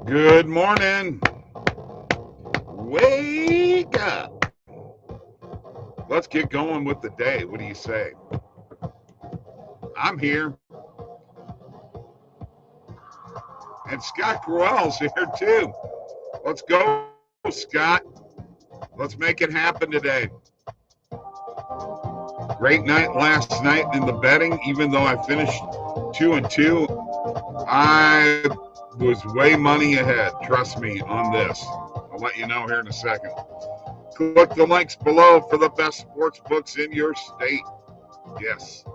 Good morning. Wake up. Let's get going with the day. What do you say? I'm here. And Scott Crowell's here too. Let's go, Scott. Let's make it happen today. Great night last night in the betting. Even though I finished 2-2, I was way money ahead. Trust me on this. I'll let you know here in a second. Click the links below for the best sports books in your state. Yes.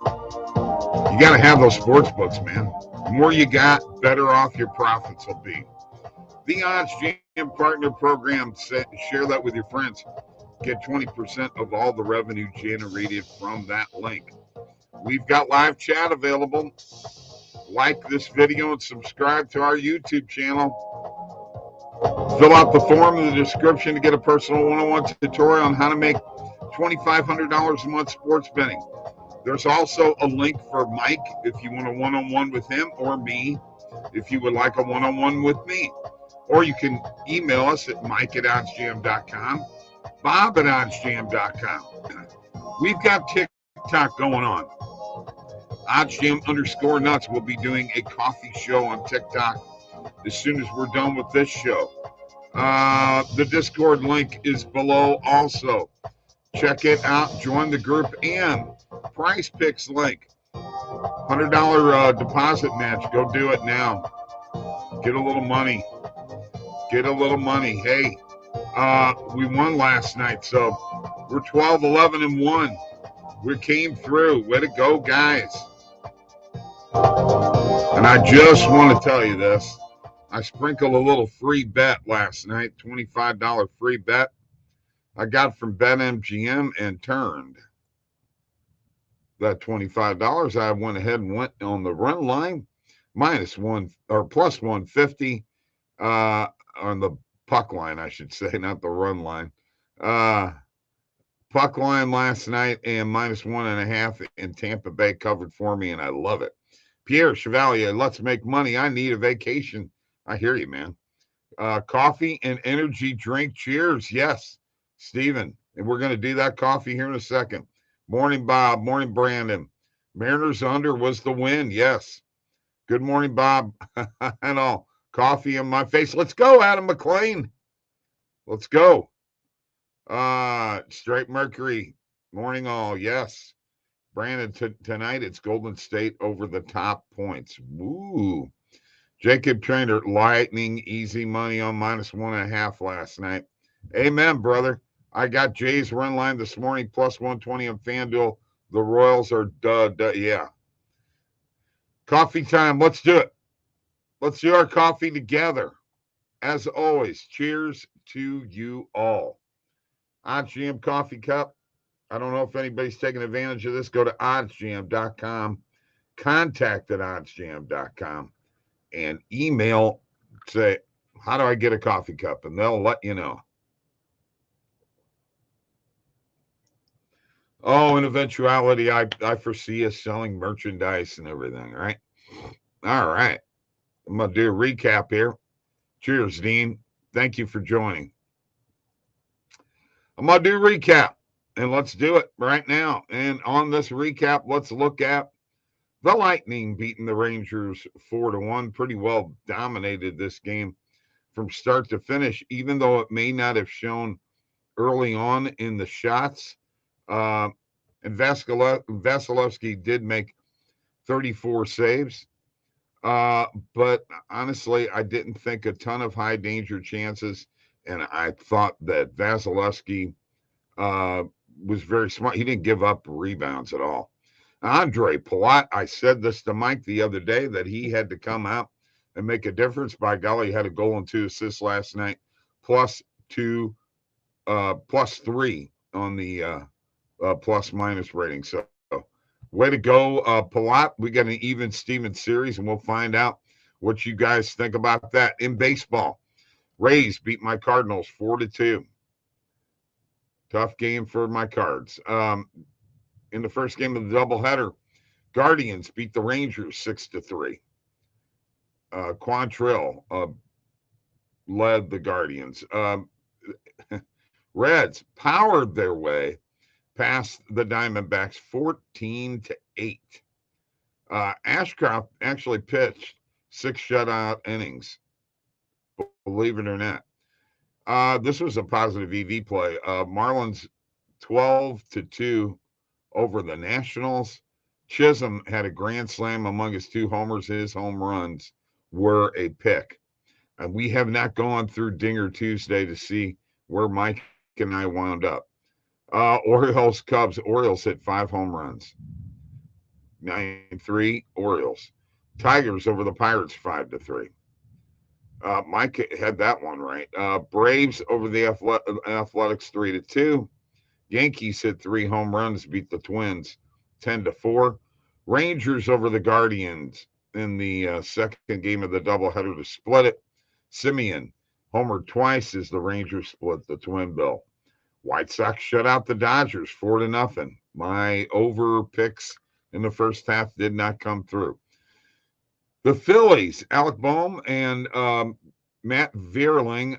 You got to have those sports books, man. The more you got, better off your profits will be. The OddsJam Partner Program, share that with your friends. Get 20% of all the revenue generated from that link. We've got live chat available. Like this video and subscribe to our YouTube channel. Fill out the form in the description to get a personal one-on-one tutorial on how to make $2,500 a month sports betting. There's also a link for Mike if you want a one-on-one with him, or me if you would like a one-on-one with me. Or you can email us at mike@oddsjam.com, bob@oddsjam.com. We've got TikTok going on. OddsJam_nuts will be doing a coffee show on TikTok as soon as we're done with this show. The Discord link is below also. Check it out. Join the group. And Price Picks link. $100 deposit match. Go do it now. Get a little money. Get a little money. Hey, we won last night, so we're 12-11-1. We came through. Way to go, guys. And I just want to tell you this. I sprinkled a little free bet last night, $25 free bet. I got from BetMGM and turned that $25. I went ahead and went on the run line, -1 or +150 on the puck line, I should say, not the run line. Puck line last night and -1.5 in Tampa Bay covered for me, and I love it. Pierre Chevalier, let's make money. I need a vacation. I hear you, man. Coffee and energy drink. Cheers. Yes, Steven. And we're going to do that coffee here in a second. Morning, Bob. Morning, Brandon. Mariners under was the win. Yes. Good morning, Bob. And all. Coffee in my face. Let's go, Adam McLean. Let's go. Straight Mercury. Morning, all. Yes. Brandon, tonight it's Golden State over the top points. Woo. Jacob Trainer, lightning, easy money on -1.5 last night. Amen, brother. I got Jay's run line this morning, +120 on FanDuel. The Royals are yeah. Coffee time. Let's do it. Let's do our coffee together. As always, cheers to you all. OddsJam coffee cup. I don't know if anybody's taking advantage of this. Go to oddsjam.com, contact at oddsjam.com, and email, say, how do I get a coffee cup? And they'll let you know. Oh, in eventuality, I foresee us selling merchandise and everything, right? All right. I'm going to do a recap here. Cheers, Dean. Thank you for joining. I'm going to do a recap, and let's do it right now. And on this recap, let's look at the Lightning beating the Rangers 4-1. Pretty well dominated this game from start to finish, even though it may not have shown early on in the shots. And Vasilevsky did make 34 saves. But honestly, I didn't think a ton of high danger chances. And I thought that Vasilevsky was very smart. He didn't give up rebounds at all. Andre Palat, I said this to Mike the other day, that he had to come out and make a difference. By golly, he had a goal and 2 assists last night, +3 on the plus-minus rating. So way to go, Palat. We got an even Steven series, and we'll find out what you guys think about that. In baseball, Rays beat my Cardinals 4-2. Tough game for my Cards. In the first game of the doubleheader, Guardians beat the Rangers 6-3. Quantrill led the Guardians. Reds powered their way past the Diamondbacks 14-8. Ashcroft actually pitched 6 shutout innings, believe it or not. This was a positive EV play. Marlins 12-2 over the Nationals. Chisholm had a grand slam among his 2 homers. His home runs were a pick. And we have not gone through Dinger Tuesday to see where Mike and I wound up. Orioles, Cubs. Orioles hit 5 home runs. 9-3 Orioles. Tigers over the Pirates 5-3. Mike had that one right. Braves over the Athletics 3-2. Yankees hit 3 home runs, beat the Twins 10-4. Rangers over the Guardians in the second game of the doubleheader to split it. Simeon homered twice as the Rangers split the Twin Bill. White Sox shut out the Dodgers 4-0. My over picks in the first half did not come through. The Phillies, Alec Boehm and Matt Vierling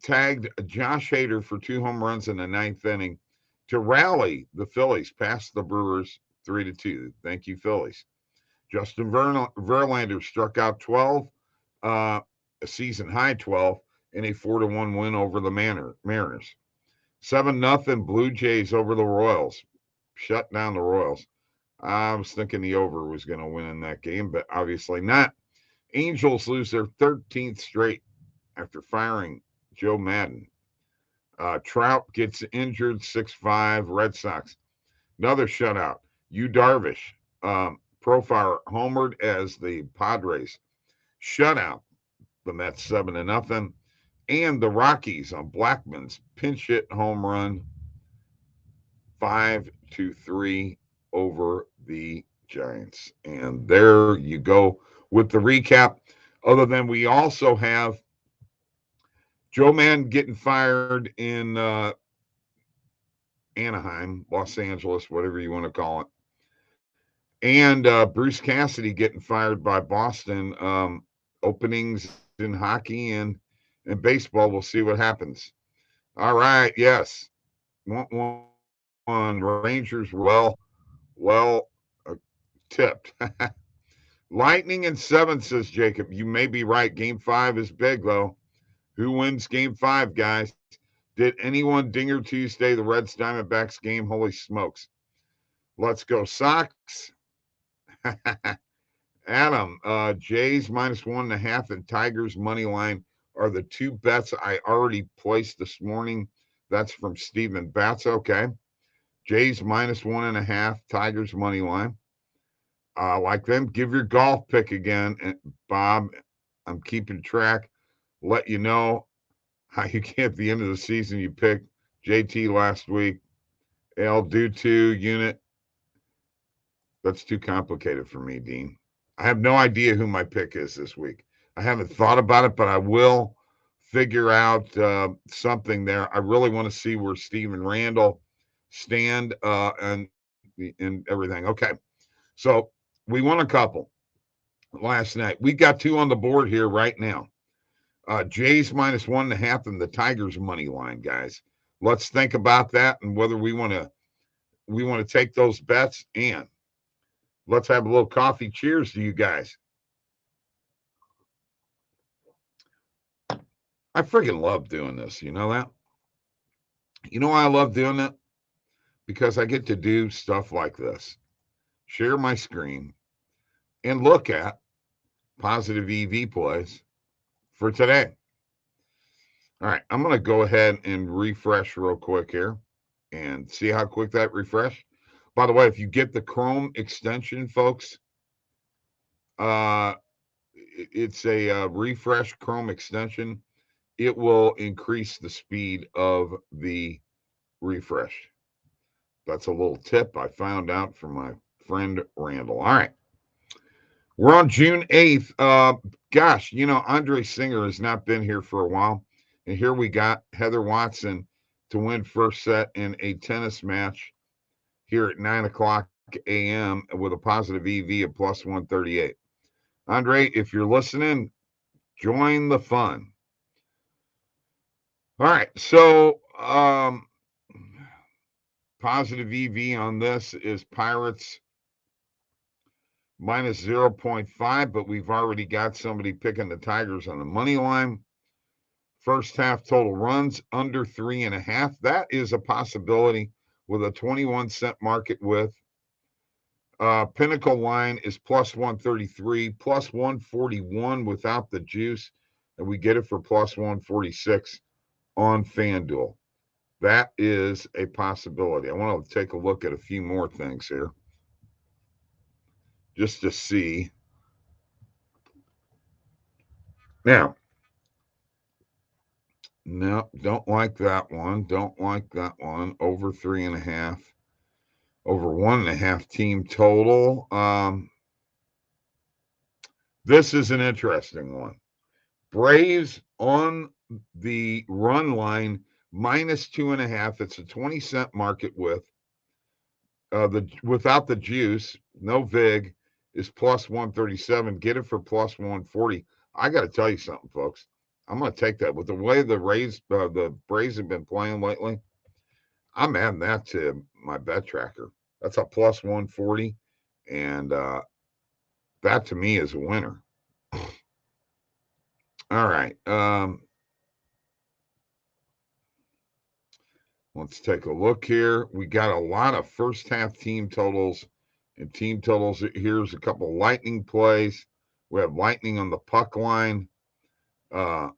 tagged Josh Hader for 2 home runs in the 9th inning to rally the Phillies past the Brewers 3-2. Thank you, Phillies. Justin Verlander struck out 12, a season high 12, in a 4-1 win over the Mariners. 7-0 Blue Jays over the Royals. Shut down the Royals. I was thinking the over was going to win in that game, but obviously not. Angels lose their 13th straight after firing Joe Madden. Trout gets injured 6-5. Red Sox. Another shutout. Yu Darvish, Profile homered as the Padres shut out the Mets 7-0. And the Rockies on Blackman's pinch hit home run 5-3 over the Giants. And there you go with the recap. Other than we also have Joe Madden getting fired in Anaheim, Los Angeles, whatever you want to call it. And Bruce Cassidy getting fired by Boston. Openings in hockey and baseball. We'll see what happens. All right. Yes. One Rangers well tipped. Lightning in 7, says Jacob. You may be right. Game 5 is big, though. Who wins Game 5, guys? Did anyone Dinger Tuesday the Reds Diamondbacks game? Holy smokes. Let's go Sox. Adam, Jays -1.5 and Tigers money line are the 2 bets I already placed this morning. That's from Stephen Batts. Okay. Jays -1.5, Tigers money line. Like them. Give your golf pick again, Bob. I'm keeping track. Let you know how you get at the end of the season. You picked JT last week. L do 2 unit. That's too complicated for me, Dean. I have no idea who my pick is this week. I haven't thought about it, but I will figure out something there. I really want to see where Steven Randall stand and everything. Okay. So we won a couple last night. We got 2 on the board here right now. Jays -1.5 and the Tigers money line, guys. Let's think about that and whether we want to take those bets, and let's have a little coffee. Cheers to you guys. I freaking love doing this. You know that? You know why I love doing that? Because I get to do stuff like this. Share my screen and look at positive EV plays for today. All right, I'm going to go ahead and refresh real quick here and see how quick that refresh. By the way, if you get the Chrome extension, folks, it's a refresh Chrome extension. It will increase the speed of the refresh. That's a little tip I found out from my friend Randall. All right. We're on June 8th. Gosh, Andre Singer has not been here for a while. And here we got Heather Watson to win first set in a tennis match here at 9 o'clock a.m. with a positive EV of +138. Andre, if you're listening, join the fun. All right, so positive EV on this is Pirates minus 0.5, but we've already got somebody picking the Tigers on the money line. First half total runs under 3.5. That is a possibility with a 21-cent market width. Pinnacle line is plus 133, plus 141 without the juice, and we get it for plus 146 on FanDuel. That is a possibility. I want to take a look at a few more things here just to see. Now, no, don't like that one. Don't like that one. Over 3.5. Over 1.5 team total. This is an interesting one. Braves on the run line minus 2.5. It's a 20-cent market width. Without the juice, no vig, is plus 137. Get it for plus 140. I got to tell you something, folks. I'm going to take that. With the way the Braves have been playing lately, I'm adding that to my bet tracker. That's a plus 140, and that to me is a winner. All right. Let's take a look here. We got a lot of first half team totals and team totals. Here's a couple Lightning plays. We have Lightning on the puck line, -1.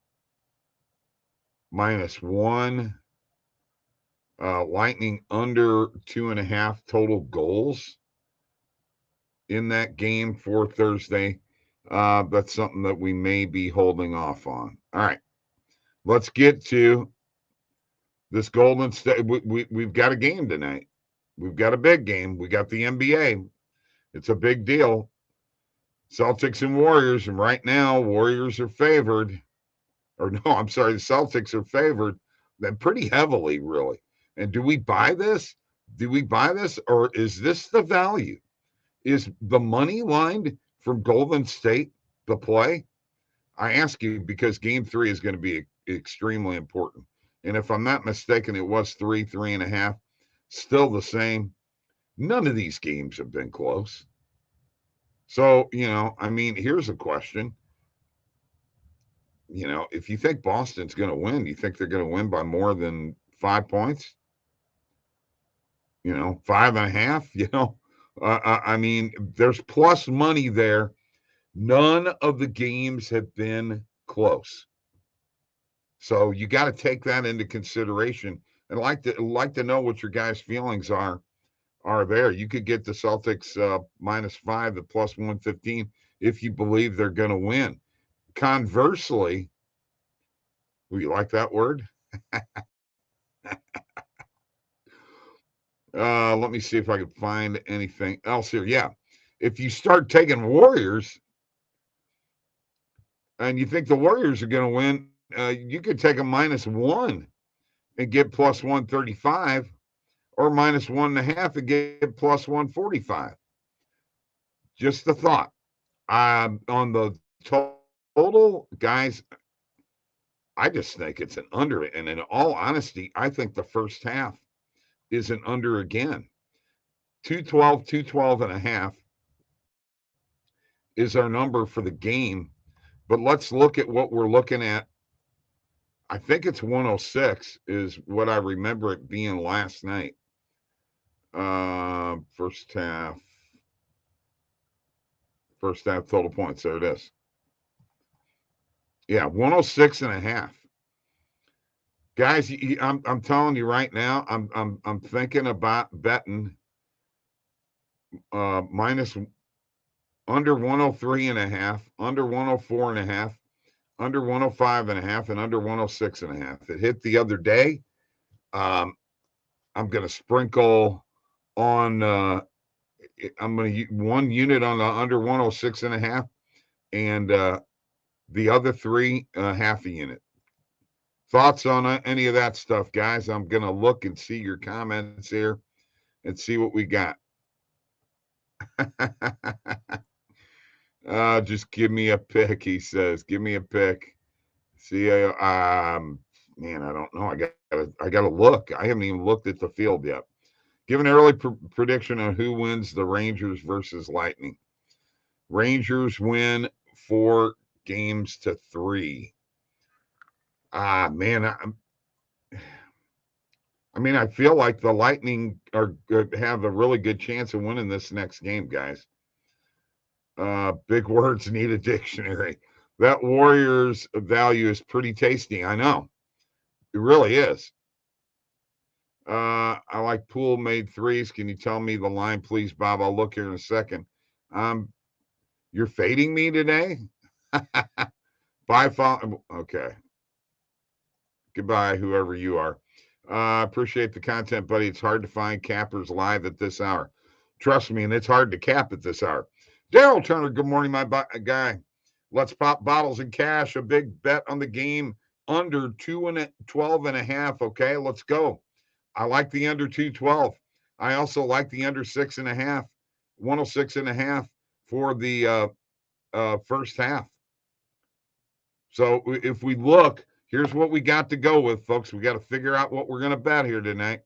Lightning under 2.5 total goals in that game for Thursday. That's something that we may be holding off on. All right. Let's get to this Golden State. We've got a game tonight. We've got a big game. We got the NBA. It's a big deal. Celtics and Warriors. And right now, Warriors are favored. Or no, I'm sorry, the Celtics are favored. Then pretty heavily, really. And do we buy this? Do we buy this? Or is this the value? Is the money line from Golden State the play? I ask you because game 3 is going to be extremely important. And if I'm not mistaken, it was 3.5. Still the same. None of these games have been close. So, I mean, here's a question. If you think Boston's going to win, you think they're going to win by more than 5 points? 5.5, I mean, there's plus money there. None of the games have been close. So you got to take that into consideration. And like to know what your guys' feelings are there. You could get the Celtics -5 at plus 115 if you believe they're going to win. Conversely, you like that word? Let me see if I can find anything else here. Yeah. If you start taking Warriors and you think the Warriors are going to win, you could take a -1 and get plus 135, or -1.5 and get plus 145. Just a thought. On the total, guys, I just think it's an under. And in all honesty, I think the first half is an under again. 212.5 is our number for the game. But let's look at what we're looking at. I think it's 106 is what I remember it being last night. First half total points. There it is. Yeah, 106.5. Guys, I'm telling you right now, I'm thinking about betting minus under 103.5, under 104.5, under 105.5, and under 106.5. It hit the other day. I'm going to sprinkle on. I'm going to use 1 unit on the under 106.5, and the other 3 half a unit. Thoughts on any of that stuff, guys? I'm going to look and see your comments here and see what we got. Just give me a pick, he says. Give me a pick. See, man, I don't know. I gotta look. I haven't even looked at the field yet. Give an early prediction on who wins the Rangers versus Lightning. Rangers win 4-3. Man, I feel like the Lightning have a really good chance of winning this next game, guys. Big words need a dictionary. That Warriors value is pretty tasty. I know. It really is. I like Poole made threes. Can you tell me the line, please, Bob? I'll look here in a second. You're fading me today? Bye, okay. Goodbye, whoever you are. Appreciate the content, buddy. It's hard to find cappers live at this hour. Trust me, and it's hard to cap at this hour. Daryl Turner, good morning, my guy. Let's pop bottles and cash. A big bet on the game under 12.5. Okay, let's go. I like the under 212. I also like the under 6.5, 106.5 for the first half. So if we look, here's what we got to go with, folks. We got to figure out what we're going to bet here tonight.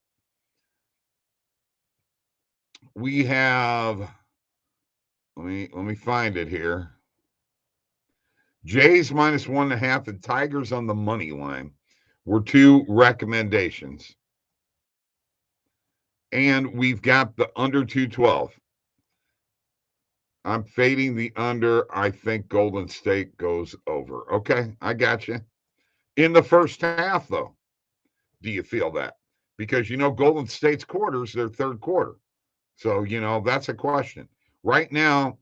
We have, let me find it here. Jays minus 1.5 and Tigers on the money line were two recommendations. And we've got the under 212. I'm fading the under. I think Golden State goes over. Okay, I got you. In the first half, though, do you feel that? Because, Golden State's quarters, their third quarter. So, that's a question. Right now,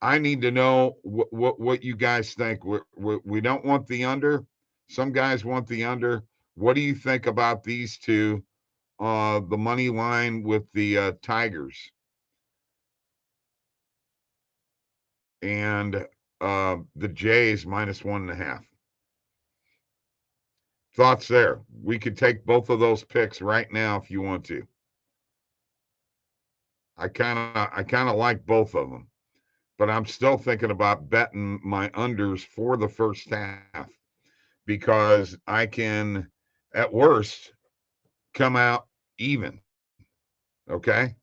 I need to know what you guys think. We don't want the under. Some guys want the under. What do you think about these two? The money line with the Tigers and the Jays minus 1.5. Thoughts there? We could take both of those picks right now if you want to. I kind of like both of them, but I'm still thinking about betting my unders for the first half because I can, at worst, come out even. Okay,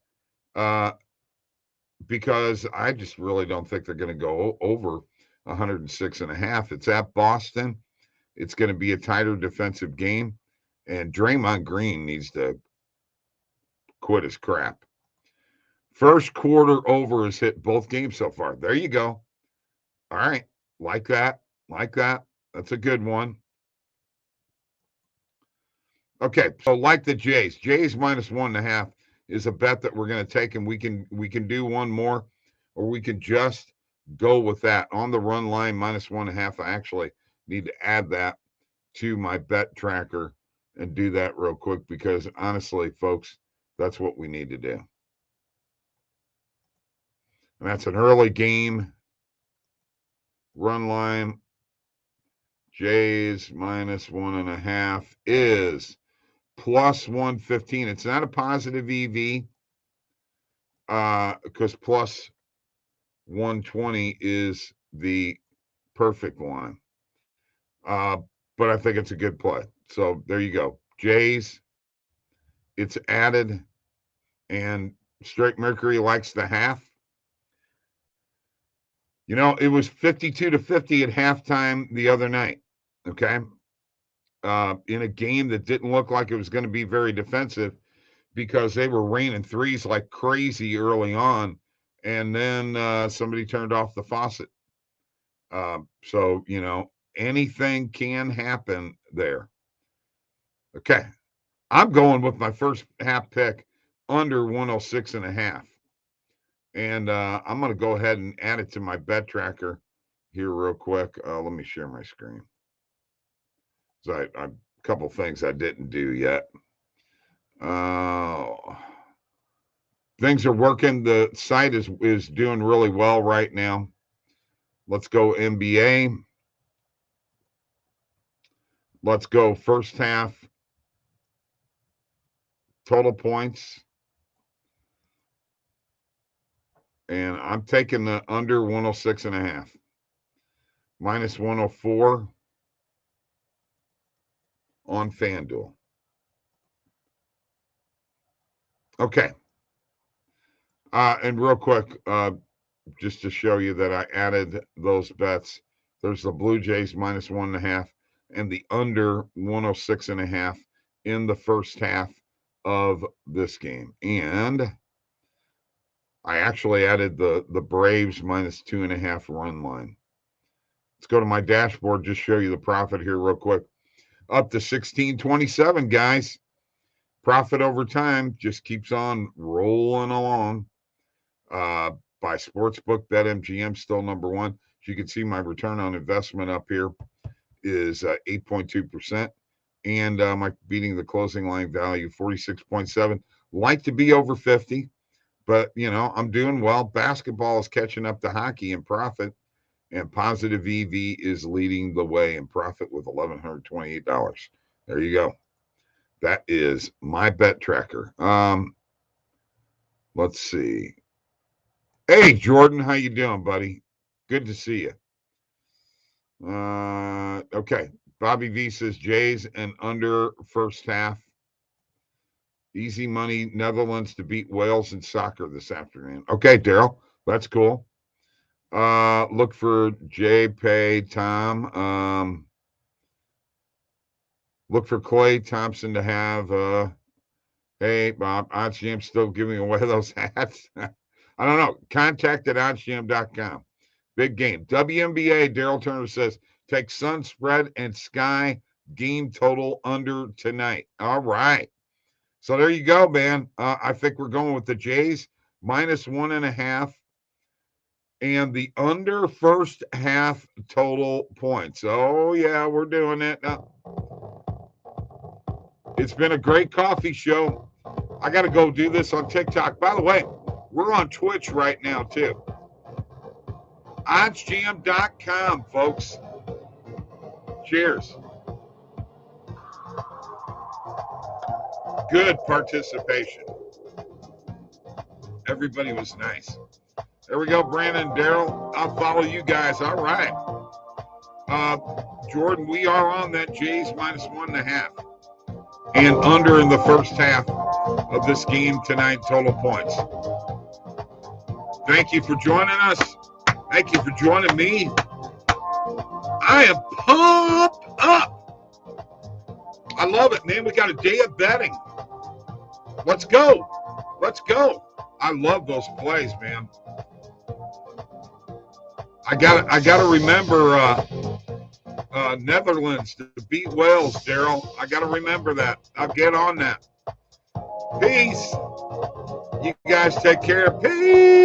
because I just really don't think they're going to go over 106.5. It's at Boston. It's going to be a tighter defensive game, and Draymond Green needs to quit his crap. First quarter over has hit both games so far. There you go. All right. Like that. That's a good one. Okay. So like the Jays. Jays minus 1.5 is a bet that we're going to take, and we can do one more, or we can just go with that. On the run line, minus 1.5. I actually need to add that to my bet tracker and do that real quick because honestly, folks, that's what we need to do. And that's an early game. Run line, Jays minus 1.5 is plus 115. It's not a positive EV because plus 120 is the perfect line. But I think it's a good play. So there you go. Jays, it's added, and Straight Mercury likes the half. It was 52-50 at halftime the other night. Okay. In a game that didn't look like it was going to be very defensive because they were raining threes like crazy early on. And then somebody turned off the faucet. So, anything can happen there. Okay. I'm going with my first half pick under 106.5. And I'm going to go ahead and add it to my bet tracker here real quick. Let me share my screen. So a couple things I didn't do yet. Things are working. The site is doing really well right now. Let's go NBA. Let's go first half total points. And I'm taking the under 106.5. Minus 104 on FanDuel. Okay. And real quick, just to show you that I added those bets, there's the Blue Jays minus 1.5 and the under 106.5 in the first half of this game. And I actually added the Braves minus 2.5 run line. Let's go to my dashboard, just show you the profit here real quick. Up to 16.27, guys. Profit over time just keeps on rolling along. By Sportsbook, BetMGM still number one. As you can see, my return on investment up here is 8.2%. And my beating the closing line value, 46.7. Like to be over 50, but, you know, I'm doing well. Basketball is catching up to hockey in profit, and positive EV is leading the way in profit with $1,128. There you go. That is my bet tracker. Let's see. Hey, Jordan, how you doing, buddy? Good to see you. Okay. Bobby V says Jays and under first half. Easy money, Netherlands to beat Wales in soccer this afternoon. Okay, Daryl, that's cool. Look for JPay Tom. Look for Clay Thompson to have. Hey, Bob, OddsJam still giving away those hats. I don't know. Contact at oddsjam.com. Big game. WNBA, Daryl Turner says, take Sun spread and Sky game total under tonight. All right. So there you go, man. I think we're going with the Jays minus 1.5 and the under first half total points. Oh, yeah, we're doing it. It's been a great coffee show. I got to go do this on TikTok. By the way, we're on Twitch right now, too. OddsJam.com, folks. Cheers. Good participation. Everybody was nice. There we go, Brandon, Daryl. I'll follow you guys. All right. Jordan, we are on that Jays minus 1.5 and under in the first half of this game tonight, total points. Thank you for joining us. Thank you for joining me. I am pumped up. I love it, man. We got a day of betting. Let's go. Let's go. I love those plays, man. I gotta remember Netherlands to beat Wales, Daryl. I gotta remember that. I'll get on that. Peace. You guys take care. Peace.